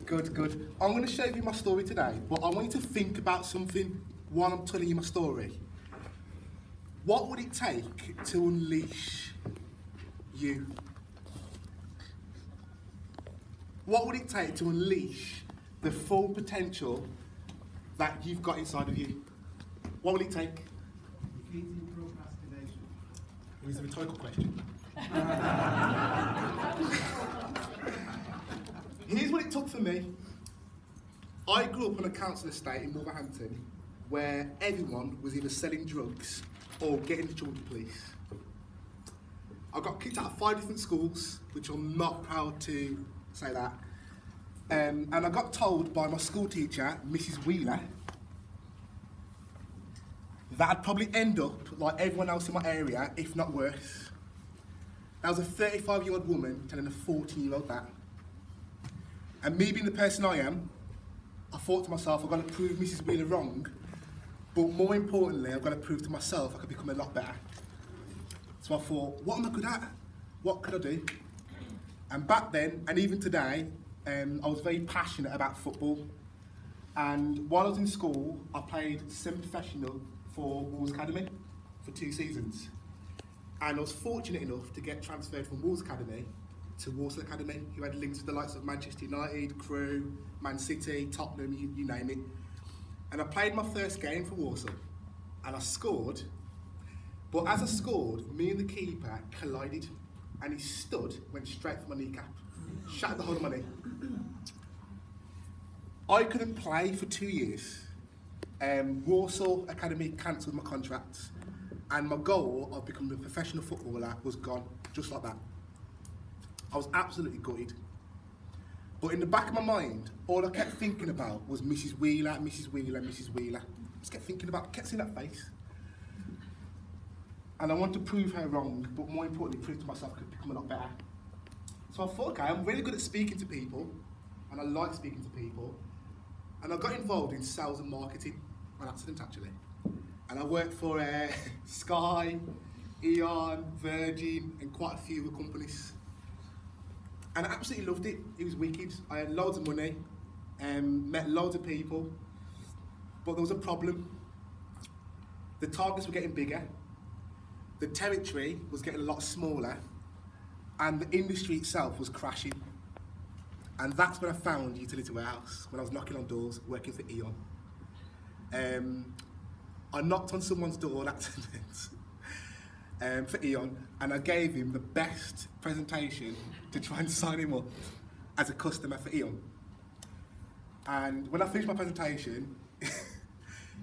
Good, good. I'm going to show you my story today, but I want you to think about something while I'm telling you my story. What would it take to unleash you? What would it take to unleash the full potential that you've got inside of you? What will it take? Defeating procrastination. It was a rhetorical question. Here's what it took for me. I grew up on a council estate in Wolverhampton where everyone was either selling drugs or getting in trouble with the police. I got kicked out of 5 different schools, which I'm not proud to say that. And I got told by my school teacher, Mrs. Wheeler, that I'd probably end up like everyone else in my area, if not worse. That was a 35-year-old woman telling a 14-year-old that. And me being the person I am, I thought to myself, I've got to prove Mrs. Wheeler wrong, but more importantly, I've got to prove to myself I could become a lot better. So I thought, what am I good at? What could I do? And back then, and even today, I was very passionate about football. And while I was in school, I played semi-professional for Wolves Academy for 2 seasons. And I was fortunate enough to get transferred from Wolves Academy to Walsall Academy, who had links with the likes of Manchester United, Crew, Man City, Tottenham, you name it. And I played my first game for Walsall, and I scored. But as I scored, me and the keeper collided, and he stood, went straight for my kneecap, shattered the whole of my knee. I couldn't play for 2 years. Walsall Academy cancelled my contract, and my goal of becoming a professional footballer was gone, just like that. I was absolutely gutted. But in the back of my mind, all I kept thinking about was Mrs. Wheeler, Mrs. Wheeler, Mrs. Wheeler. I just kept thinking about, kept seeing that face. And I wanted to prove her wrong, but more importantly, prove to myself I could become a lot better. So I thought, okay, I'm really good at speaking to people, and I like speaking to people. And I got involved in sales and marketing, on accident actually. And I worked for Sky, Eon, Virgin, and quite a few other companies. And I absolutely loved it. It was wicked. I had loads of money, met loads of people, but there was a problem. The targets were getting bigger, the territory was getting a lot smaller, and the industry itself was crashing. And that's when I found Utility Warehouse, when I was knocking on doors, working for Eon. I knocked on someone's door on accident for Eon, and I gave him the best presentation to try and sign him up as a customer for Eon. And when I finished my presentation,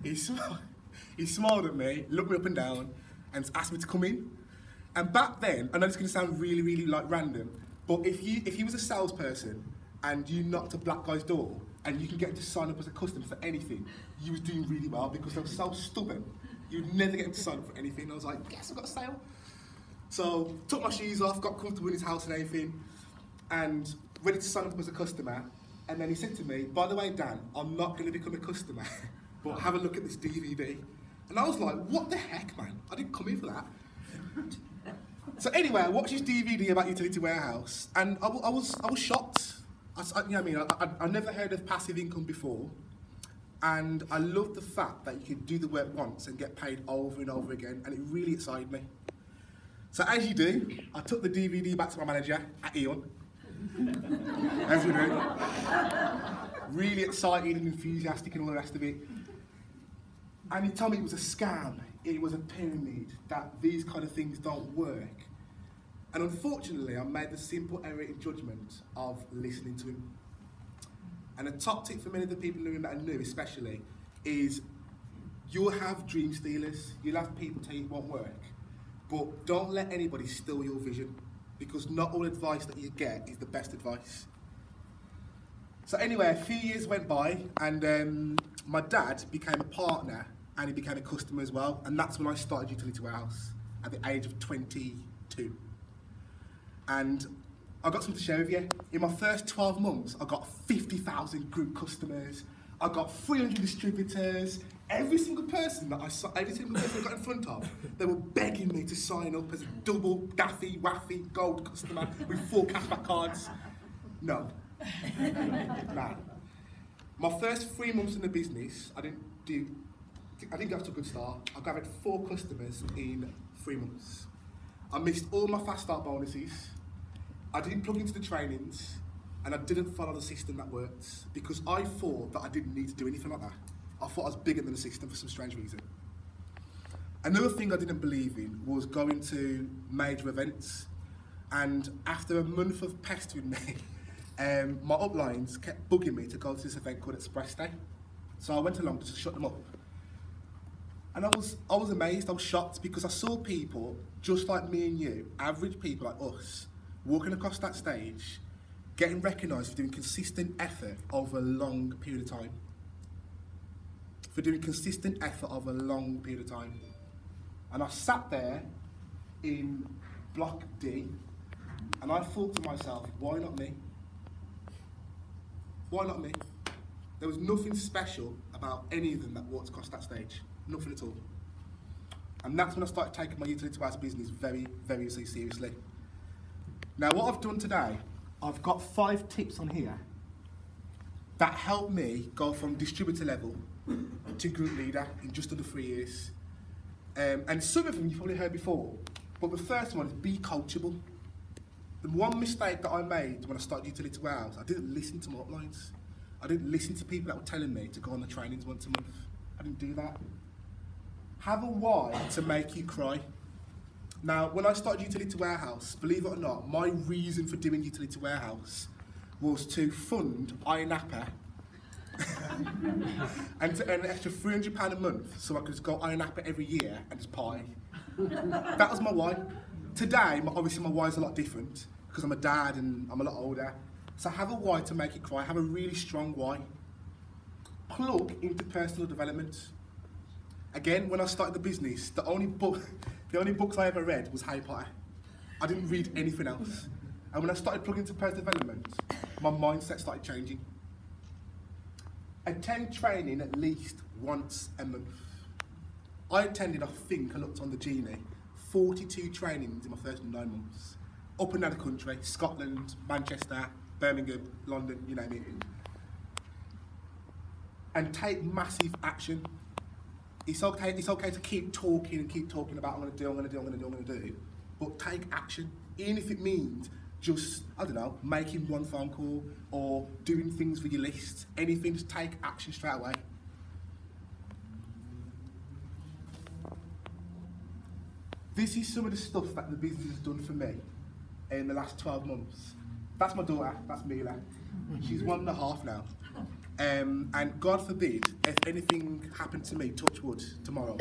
he smiled at me, looked me up and down, and asked me to come in. And back then, I know it's going to sound really, really like random, but if you was a salesperson and you knocked a black guy's door and you can get him to sign up as a customer for anything, you was doing really well because they were so stubborn. You'd never get him to sign up for anything. I was like, yes, I've got a sale. So took my shoes off, got comfortable in his house and everything, and ready to sign up as a customer. And then he said to me, by the way, Dan, I'm not going to become a customer, but have a look at this DVD. And I was like, what the heck, man? I didn't come here for that. So anyway, I watched this DVD about Utility Warehouse, and I was shocked. You know what I mean? I never heard of passive income before, and I loved the fact that you could do the work once and get paid over and over again, and it really excited me. So as you do, I took the DVD back to my manager at Eon, as we do. Really excited and enthusiastic and all the rest of it. And he told me it was a scam, it was a pyramid, that these kind of things don't work. And unfortunately, I made the simple error in judgment of listening to him. And a top tip for many of the people in the room that I knew especially is you'll have dream stealers, you'll have people tell you it won't work, but don't let anybody steal your vision, because not all advice that you get is the best advice. So anyway, a few years went by, and my dad became a partner and he became a customer as well, and that's when I started Utility Warehouse at the age of 22. And I got something to share with you. In my first 12 months, I got 50,000 group customers, I got 300 distributors. Every single person that I got in front of, they were begging me to sign up as a double, daffy, waffy, gold customer with 4 cashback cards. No, Nah. My first 3 months in the business, I didn't get off to a good start. I gathered 4 customers in 3 months. I missed all my fast start bonuses. I didn't plug into the trainings, and I didn't follow the system that worked because I thought that I didn't need to do anything like that. I thought I was bigger than the system for some strange reason. Another thing I didn't believe in was going to major events, and after a month of pestering me, my uplines kept bugging me to go to this event called Express Day. So I went along to shut them up. And I was amazed, I was shocked, because I saw people just like me and you, average people like us, walking across that stage, getting recognised for doing consistent effort over a long period of time. For doing consistent effort over a long period of time. And I sat there in Block D, and I thought to myself, why not me? Why not me? There was nothing special about any of them that walked across that stage. Nothing at all. And that's when I started taking my utility warehouse business very, very seriously. Now, what I've done today, I've got 5 tips on here that helped me go from distributor level to group leader in just under 3 years. And some of them you've probably heard before, but the first one is be coachable. The one mistake that I made when I started utility warehouse, I didn't listen to my uplines. I didn't listen to people that were telling me to go on the trainings once a month. I didn't do that. Have a why to make you cry. Now, when I started utility warehouse, believe it or not, my reason for doing utility warehouse was to fund Iron Apple and to earn an extra £300 a month so I could just go Iron Apple every year and just pie. That was my why. Today, obviously my why is a lot different because I'm a dad and I'm a lot older. So have a why to make it cry, have a really strong why. Plug into personal development. Again, when I started the business, the only books I ever read was Harry Potter. I didn't read anything else. And when I started plugging into personal development, my mindset started changing. Attend training at least once a month. I attended, I think I looked on the Genie, 42 trainings in my first 9 months. Up and down the country, Scotland, Manchester, Birmingham, London, you name it. And take massive action. It's okay to keep talking about I'm going to do, but take action, even if it means just, I don't know, making 1 phone call or doing things with your list. Anything, just take action straight away. This is some of the stuff that the business has done for me in the last 12 months. That's my daughter, that's Mila. She's 1.5 now. And God forbid, if anything happened to me, touch wood, tomorrow,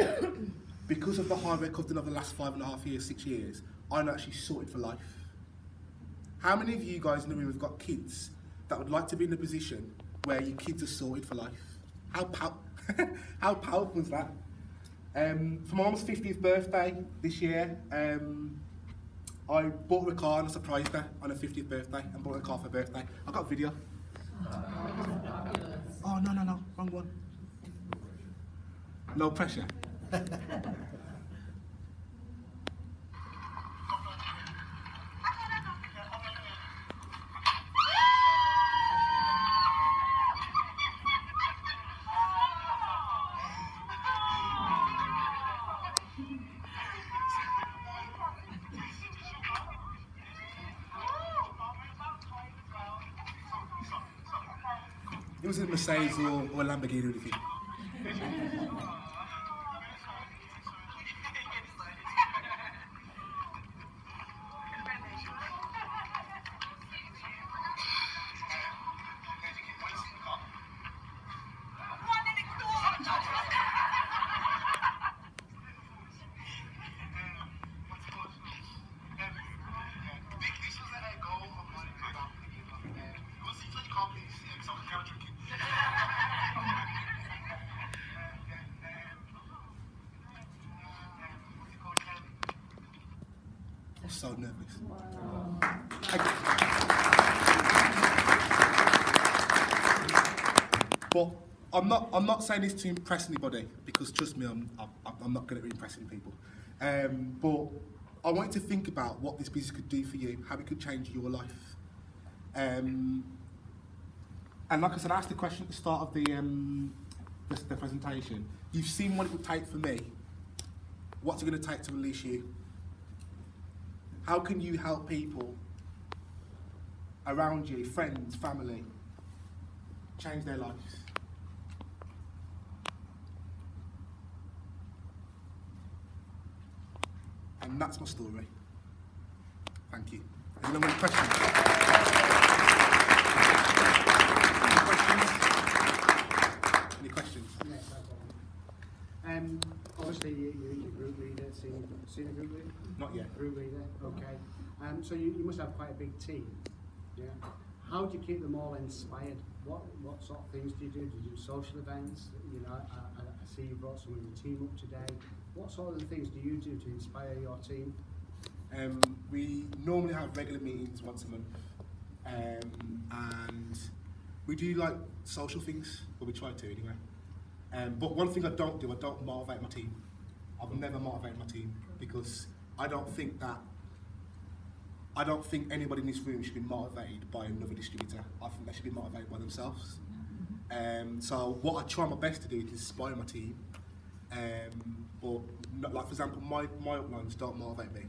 because of the hard work I've done over the last 5.5 years, 6 years, I'm actually sorted for life. How many of you guys in the room have got kids that would like to be in a position where your kids are sorted for life? How powerful is that? For my mum's 50th birthday this year, I bought her a car and I surprised her on her 50th birthday and bought her a car for her birthday. I got a video. Oh, no, wrong one. No pressure. It was a Mercedes or a Lamborghini or anything. I'm so nervous. Wow. But I'm not saying this to impress anybody, because trust me, I'm not good at impressing people. But I want you to think about what this business could do for you, how it could change your life. And like I said, I asked the question at the start of the presentation. You've seen what it would take for me. What's it going to take to release you? How can you help people around you, friends, family, change their lives? And that's my story. Thank you. Anyone with questions? Any questions? Yes, no problem. Obviously, you're group leader, senior group leader? Not yet. Group leader, okay. So you must have quite a big team. Yeah. How do you keep them all inspired? What sort of things do you do? Do you do social events? You know, I see you brought some of your team up today. What sort of things do you do to inspire your team? We normally have regular meetings once a month, and we do like social things, but we try to anyway. But one thing I don't do, I don't motivate my team. I've never motivated my team because I don't think anybody in this room should be motivated by another distributor. I think they should be motivated by themselves. So what I try my best to do is inspire my team. But not, like for example, my uplines don't motivate me.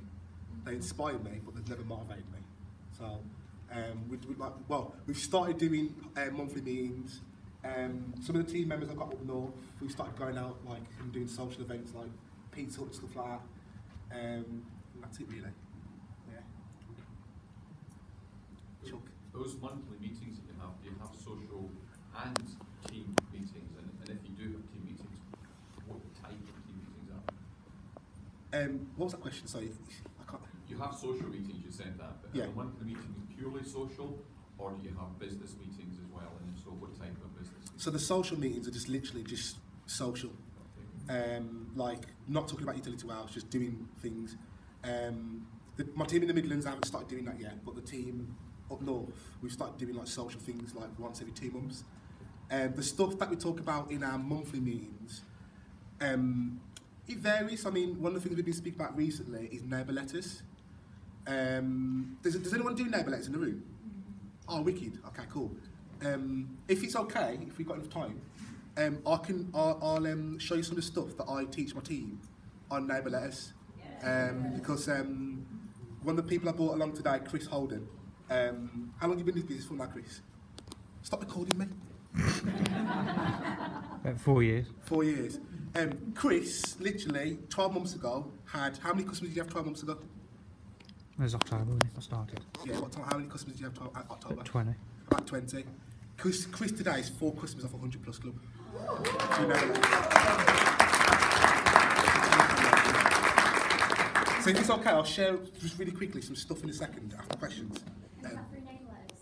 They inspire me, but they've never motivated me. So we've started doing monthly meetings. Some of the team members I've got up north, we've started going out like and doing social events like pizza and stuff like that. And that's it really. Yeah. Chuck. Those monthly meetings that do you have social and team meetings? And if you do have team meetings, what type of team meetings are? What was that question? Sorry, I can't. You have social meetings, you said that, but yeah. Are the monthly meetings purely social, or do you have business meetings as well? And if so, what type of business meetings? So the social meetings are just literally just social. Like not talking about utility hours, just doing things. My team in the Midlands, I haven't started doing that yet, but the team up north, we've started doing like social things like once every 2 months. The stuff that we talk about in our monthly meetings, it varies. I mean, one of the things we've been speaking about recently is neighbour letters. Does anyone do neighbour letters in the room? Oh, wicked. Okay, cool. If it's okay, if we've got enough time, I'll show you some of the stuff that I teach my team on neighbour letters. Because one of the people I brought along today, Chris Holden, how long have you been in this business for now, Chris? Stop recording me. About 4 years. 4 years. Chris, literally, 12 months ago, had... How many customers did you have 12 months ago? It was October when I started. Yeah, how many customers did you have at October? 20. About 20. Chris today is 4 customers off a 100 plus club. So if it's okay, I'll share just really quickly some stuff in a second after questions. Is that through name letters?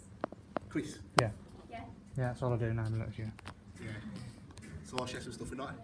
Chris? Yeah. Yeah. Yeah, that's all I do now. Yeah. Yeah. So I'll share some stuff in that.